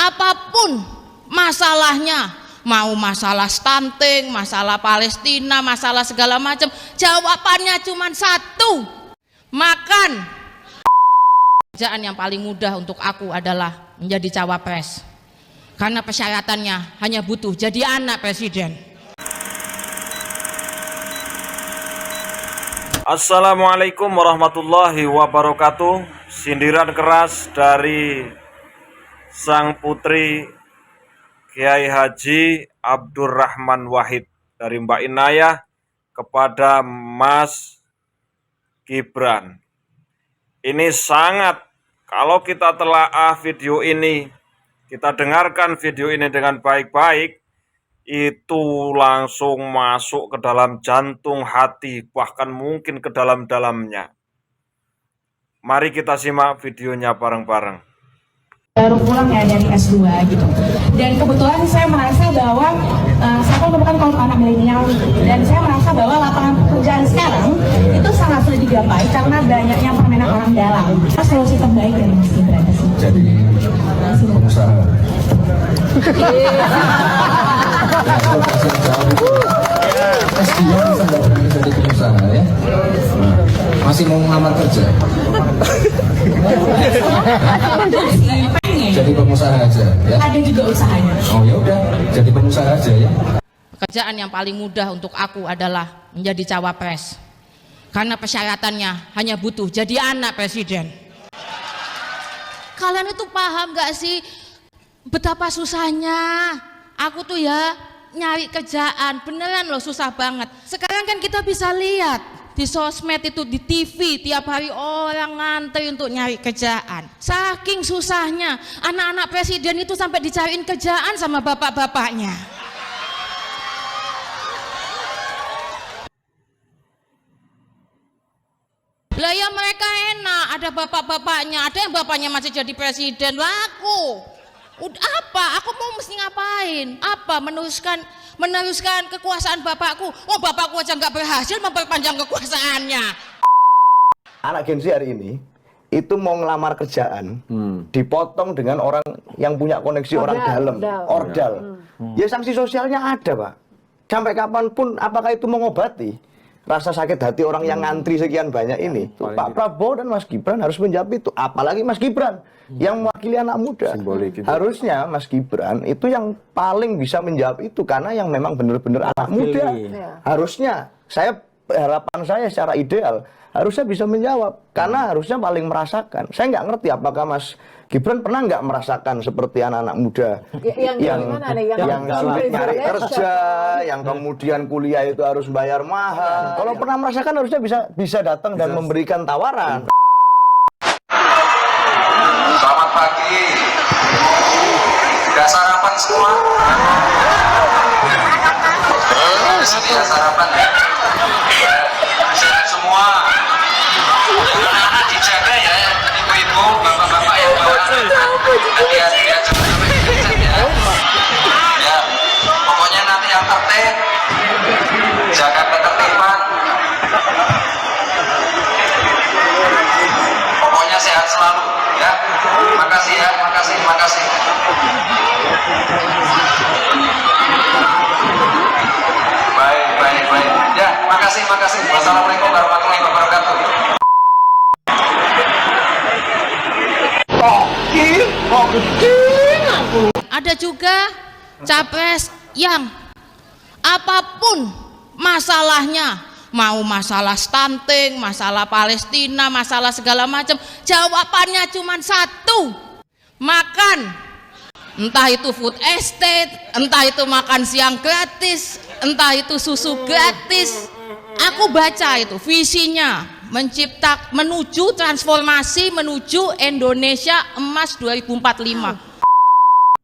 apapun masalahnya, mau masalah stunting, masalah Palestina, masalah segala macam, jawabannya cuma satu: makan. Pekerjaan yang paling mudah untuk aku adalah menjadi cawapres, karena persyaratannya hanya butuh jadi anak presiden. Assalamualaikum warahmatullahi wabarakatuh. Sindiran keras dari sang putri Kiai Haji Abdurrahman Wahid dari Mbak Inayah kepada Mas Gibran. Ini sangat, kalau kita telaah video ini, kita dengarkan video ini dengan baik-baik, itu langsung masuk ke dalam jantung hati, bahkan mungkin ke dalam-dalamnya. Mari kita simak videonya bareng-bareng. Baru pulang ya dari S2 gitu, dan kebetulan saya merasa bahwa saya kan merupakan kelompok anak milenial, dan saya merasa bahwa lapangan pekerjaan sekarang itu sangat sulit digapai karena banyaknya permainan orang dalam. Solusi terbaik dari Mas Gibran sih jadi pengusaha. S2 bisa nggak berani jadi pengusaha ya? Masih mau ngelamar kerja? Jadi pengusaha aja ya? Ada juga usahanya. Oh ya udah, jadi pengusaha aja ya. Pekerjaan yang paling mudah untuk aku adalah menjadi cawapres, karena persyaratannya hanya butuh jadi anak presiden. Kalian itu paham gak sih betapa susahnya aku tuh ya nyari kerjaan? Beneran loh, susah banget. Sekarang kan kita bisa lihat di sosmed itu, di TV, tiap hari orang ngantri untuk nyari kerjaan. Saking susahnya, anak-anak presiden itu sampai dicariin kerjaan sama bapak-bapaknya. Lah ya mereka enak, ada bapak-bapaknya, ada yang bapaknya masih jadi presiden. Lah aku, udah apa? Aku mau mesti ngapain? Apa? Meneruskan kekuasaan bapakku. Oh, bapakku aja nggak berhasil memperpanjang kekuasaannya. Anak Gen Z hari ini itu mau ngelamar kerjaan, dipotong dengan orang yang punya koneksi orang dalam, ordal. Ya sanksi sosialnya ada, Pak. Sampai kapanpun, apakah itu mengobati rasa sakit hati orang yang ngantri sekian banyak ini? Pak Prabowo dan Mas Gibran harus menjawab itu. Apalagi Mas Gibran yang mewakili anak muda. Harusnya Mas Gibran itu yang paling bisa menjawab itu, karena yang memang benar-benar anak muda. Harusnya, harapan saya secara ideal harusnya bisa menjawab, karena harusnya paling merasakan. Saya nggak ngerti apakah Mas Gibran pernah nggak merasakan seperti anak-anak muda yang sulit nyari kerja, yang kemudian kuliah itu harus bayar mahal. Kalau pernah merasakan harusnya bisa datang dan memberikan tawaran. Selamat pagi. Sudah sarapan semua? Sudah sarapan ya? Sehat semua. Anak-anak dijaga ya, ibu-ibu, bapak-bapak yang bawa hati-hati ya, jangan sampai dikejar ya. Ya, pokoknya nanti yang tertib, jaga ketertiban. Pokoknya sehat selalu ya. Makasih ya, makasih. Baik. Ya, makasih. Wassalamualaikum warahmatullahi wabarakatuh. Ada juga capres yang apapun masalahnya, mau masalah stunting, masalah Palestina, masalah segala macam, jawabannya cuma satu: makan. Entah itu food estate, entah itu makan siang gratis, entah itu susu gratis. Aku baca itu visinya, menuju transformasi, menuju Indonesia emas 2045.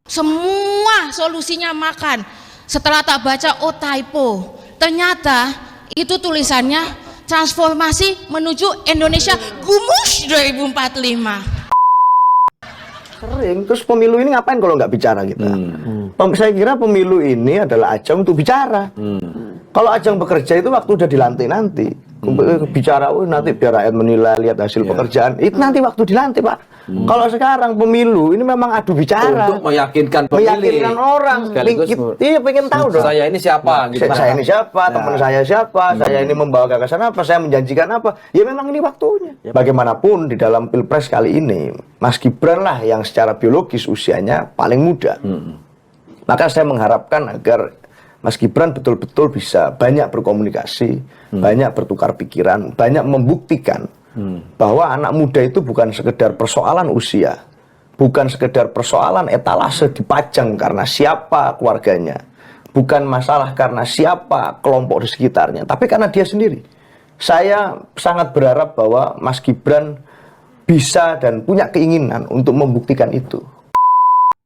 Semua solusinya makan. Setelah tak baca, oh typo, ternyata itu tulisannya transformasi menuju Indonesia gumus 2045. Sering. Terus pemilu ini ngapain kalau nggak bicara kita? Saya kira pemilu ini adalah ajang untuk bicara. Kalau ajang bekerja itu waktu udah dilantik nanti. Bicara, nanti biar rakyat menilai, lihat hasil pekerjaan. Itu nanti waktu dilantik, Pak. Kalau sekarang pemilu ini memang adu bicara. Untuk meyakinkan pemilih. Meyakinkan orang. Sekaligus Iya, pengen tahu dong. saya ini siapa gitu. Saya ini siapa, teman saya siapa, saya ini membawa gagasan apa, saya menjanjikan apa. Ya memang ini waktunya. Bagaimanapun di dalam Pilpres kali ini, Mas Gibran lah yang secara biologis usianya paling muda. Maka saya mengharapkan agar Mas Gibran betul-betul bisa banyak berkomunikasi, banyak bertukar pikiran, banyak membuktikan bahwa anak muda itu bukan sekedar persoalan usia, bukan sekedar persoalan etalase dipajang karena siapa keluarganya, bukan masalah karena siapa kelompok di sekitarnya, tapi karena dia sendiri. Saya sangat berharap bahwa Mas Gibran bisa dan punya keinginan untuk membuktikan itu.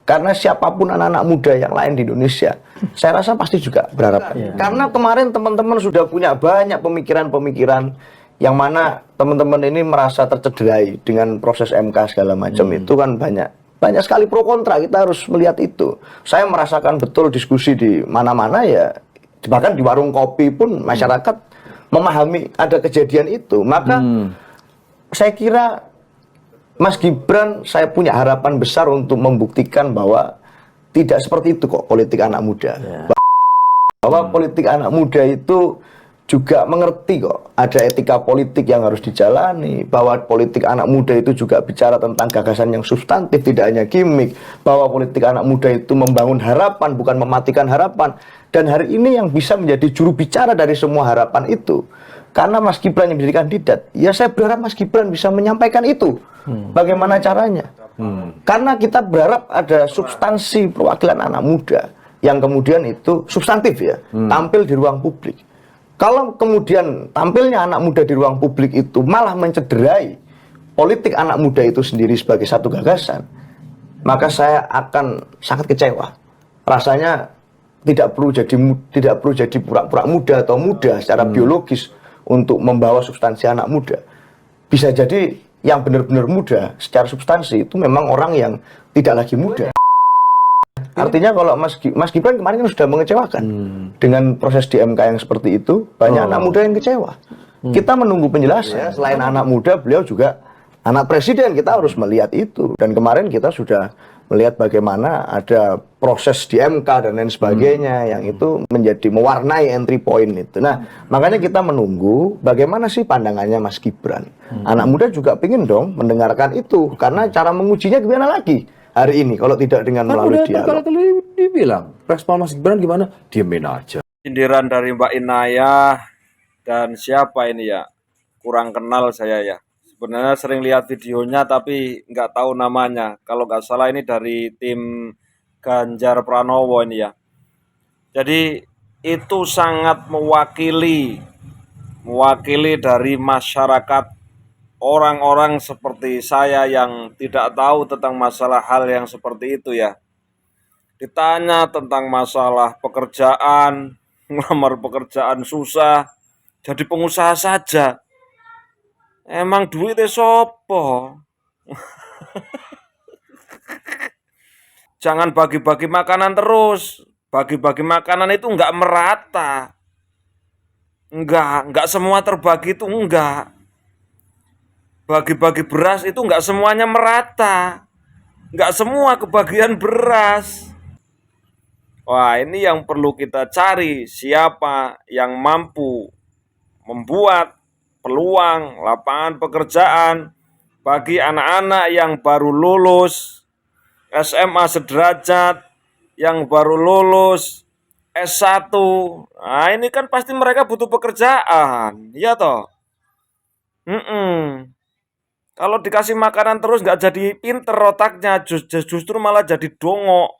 Karena siapapun anak-anak muda yang lain di Indonesia, saya rasa pasti juga berharap. Karena kemarin teman-teman sudah punya banyak pemikiran-pemikiran yang mana teman-teman ini merasa tercederai dengan proses MK segala macam. Itu kan banyak sekali pro kontra, kita harus melihat itu. Saya merasakan betul diskusi di mana-mana ya, bahkan di warung kopi pun masyarakat memahami ada kejadian itu. Maka saya kira Mas Gibran, saya punya harapan besar untuk membuktikan bahwa tidak seperti itu kok politik anak muda. Bahwa politik anak muda itu juga mengerti kok ada etika politik yang harus dijalani, bahwa politik anak muda itu juga bicara tentang gagasan yang substantif, tidak hanya gimmick, bahwa politik anak muda itu membangun harapan bukan mematikan harapan. Dan hari ini yang bisa menjadi juru bicara dari semua harapan itu karena Mas Gibran yang menjadi kandidat, ya saya berharap Mas Gibran bisa menyampaikan itu. Bagaimana caranya? Karena kita berharap ada substansi perwakilan anak muda yang kemudian itu substantif ya, tampil di ruang publik. Kalau kemudian tampilnya anak muda di ruang publik itu malah mencederai politik anak muda itu sendiri sebagai satu gagasan, maka saya akan sangat kecewa. Rasanya tidak perlu jadi pura-pura muda atau muda secara biologis untuk membawa substansi anak muda. Bisa jadi yang benar-benar muda secara substansi itu memang orang yang tidak lagi muda. Artinya kalau Mas Gibran kemarin kan sudah mengecewakan dengan proses di MK yang seperti itu, banyak anak muda yang kecewa. Kita menunggu penjelasan. Selain anak muda, beliau juga anak presiden, kita harus melihat itu. Dan kemarin kita sudah melihat bagaimana ada proses di MK dan lain sebagainya yang itu menjadi mewarnai entry point itu. Nah, makanya kita menunggu bagaimana sih pandangannya Mas Gibran. Anak muda juga pingin dong mendengarkan itu, karena cara mengujinya gimana lagi hari ini kalau tidak dengan melalui dialog. Berkali-kali dibilang, respon Mas Gibran gimana? Diemin aja. Sindiran dari Mbak Inayah dan siapa ini ya? Kurang kenal saya ya. Sebenarnya sering lihat videonya tapi nggak tahu namanya. Kalau nggak salah ini dari tim Ganjar Pranowo ini ya. Jadi itu sangat mewakili dari masyarakat, orang-orang seperti saya yang tidak tahu tentang masalah hal yang seperti itu ya. Ditanya tentang masalah pekerjaan, ngelamar pekerjaan susah, jadi pengusaha saja. Emang duitnya sopo? Jangan bagi-bagi makanan terus. Bagi-bagi makanan itu enggak merata. Enggak semua terbagi itu enggak. Bagi-bagi beras itu enggak semuanya merata. Enggak semua kebagian beras. Wah, ini yang perlu kita cari, siapa yang mampu membuat peluang lapangan pekerjaan bagi anak-anak yang baru lulus SMA sederajat, yang baru lulus S1. Nah, ini kan pasti mereka butuh pekerjaan, ya toh? Kalau dikasih makanan terus nggak jadi pinter otaknya, justru malah jadi dongok.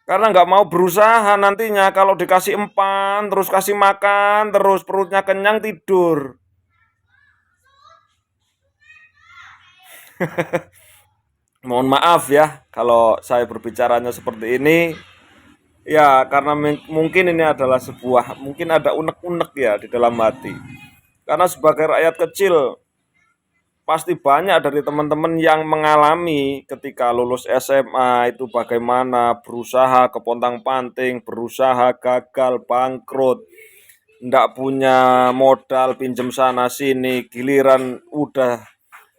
Karena nggak mau berusaha nantinya, kalau dikasih empan, terus kasih makan, terus perutnya kenyang tidur. Mohon maaf ya kalau saya berbicaranya seperti ini. Ya karena mungkin ini adalah mungkin ada unek-unek ya di dalam hati. Karena sebagai rakyat kecil, pasti banyak dari teman-teman yang mengalami ketika lulus SMA itu bagaimana berusaha kepontang-panting, berusaha gagal, bangkrut, ndak punya modal, pinjem sana sini, giliran udah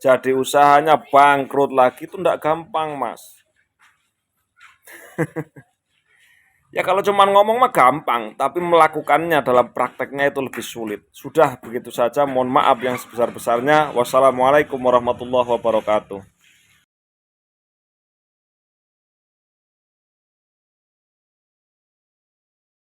jadi usahanya bangkrut lagi itu enggak gampang, Mas. Ya kalau cuman ngomong mah gampang, tapi melakukannya dalam prakteknya itu lebih sulit. Sudah begitu saja, mohon maaf yang sebesar-besarnya. Wassalamualaikum warahmatullahi wabarakatuh.